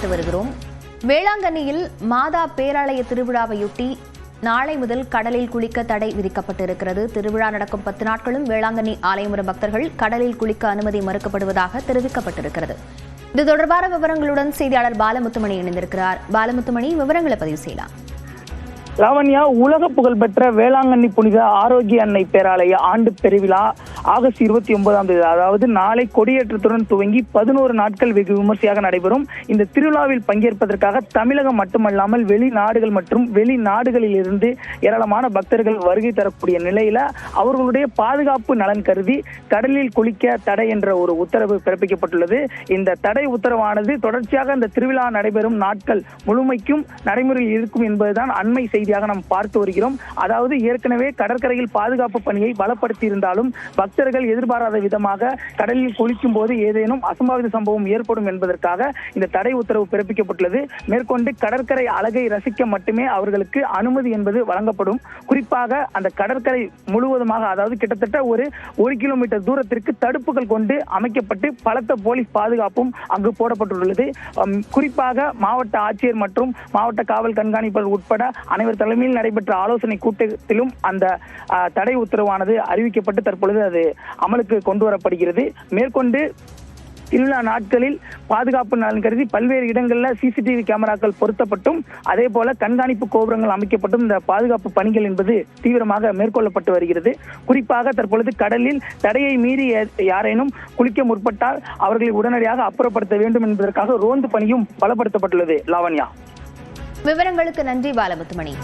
பார்த்து வருகிறோம். வேளாங்கண்ணியில் மாதா பேராலய திருவிழாவையொட்டி நாளை முதல் கடலில் குளிக்க தடை விதிக்கப்பட்டிருக்கிறது. திருவிழா நடக்கும் 10 நாட்களும் வேளாங்கண்ணி ஆலயம் வரும் பக்தர்கள் கடலில் குளிக்க அனுமதி மறுக்கப்படுவதாக தெரிவிக்கப்பட்டிருக்கிறது. இது தொடர்பான விவரங்களுடன் செய்தியாளர் பாலமுத்துமணி இணைந்திருக்கிறார். பாலமுத்துமணி, விவரங்களை பதிவு செய்யலாம். லாவண்யா, உலக புகழ்பெற்ற வேளாங்கண்ணி புனித ஆரோக்கிய அன்னை பேராலய ஆண்டு பெருவிழா ஆகஸ்ட் 29ஆம் தேதி, அதாவது நாளை கொடியேற்றத்துடன் துவங்கி 11 நாட்கள் வெகு விமர்சையாக நடைபெறும். இந்த திருவிழாவில் பங்கேற்பதற்காக தமிழகம் மட்டுமல்லாமல் வெளிநாடுகள் மற்றும் வெளிநாடுகளில் இருந்து ஏராளமான பக்தர்கள் வருகை தரக்கூடிய நிலையில அவர்களுடைய பாதுகாப்பு நலன் கருதி கடலில் குளிக்க தடை என்ற ஒரு உத்தரவு பிறப்பிக்கப்பட்டுள்ளது. இந்த தடை உத்தரவானது தொடர்ச்சியாக இந்த திருவிழா நடைபெறும் நாட்கள் முழுமைக்கும் நடைமுறையில் இருக்கும் என்பதுதான் அண்மை செய்தியாக நாம் பார்த்து வருகிறோம். அதாவது ஏற்கனவே கடற்கரையில் பாதுகாப்பு பணியை பலப்படுத்தி இருந்தாலும் பக்தர்கள் எதிர்பாராத விதமாக கடலில் குளிக்கும் போது ஏதேனும் அசம்பாவித சம்பவம் ஏற்படும் என்பதற்காக இந்த தடை உத்தரவு பிறப்பிக்கப்பட்டுள்ளது. மேற்கொண்டு கடற்கரை அழகை ரசிக்க மட்டுமே அவர்களுக்கு அனுமதி என்பது வழங்கப்படும். குறிப்பாக அந்த கடற்கரை முழுவதுமாக, அதாவது கிட்டத்தட்ட ஒரு 1 கிலோமீட்டர் தூரத்திற்கு தடுப்புகள் கொண்டு அமைக்கப்பட்டு பலத்த போலீஸ் பாதுகாப்பும் அங்கு போடப்பட்டுள்ளது. குறிப்பாக மாவட்ட ஆட்சியர் மற்றும் மாவட்ட காவல் கண்காணிப்பாளர் உட்பட அனைவர் தலைமையில் நடைபெற்ற ஆலோசனை கூட்டத்திலும் அந்த தடை உத்தரவானது அறிவிக்கப்பட்டு தற்பொழுது அது அமலுக்கு கொண்டு வரப்படுகிறது. மேற்கொண்டு திருவிழா நாட்களில் பாதுகாப்பு நலன் கருதி பல்வேறு இடங்களில் சிசிடிவி கேமராக்கள் பொருத்தப்பட்டும் அதே போல கண்காணிப்பு கோபுரங்கள் அமைக்கப்பட்டும் இந்த பாதுகாப்பு பணிகள் என்பது தீவிரமாக மேற்கொள்ளப்பட்டு வருகிறது. குறிப்பாக தற்பொழுது கடலில் தடையை மீறி யாரேனும் குளிக்க முற்பட்டால் அவர்களை உடனடியாக அப்புறப்படுத்த வேண்டும் என்பதற்காக ரோந்து பணியும் பலப்படுத்தப்பட்டுள்ளது. லாவண்யா, விவரங்களுக்கு நன்றி பாலமுத்துமணி.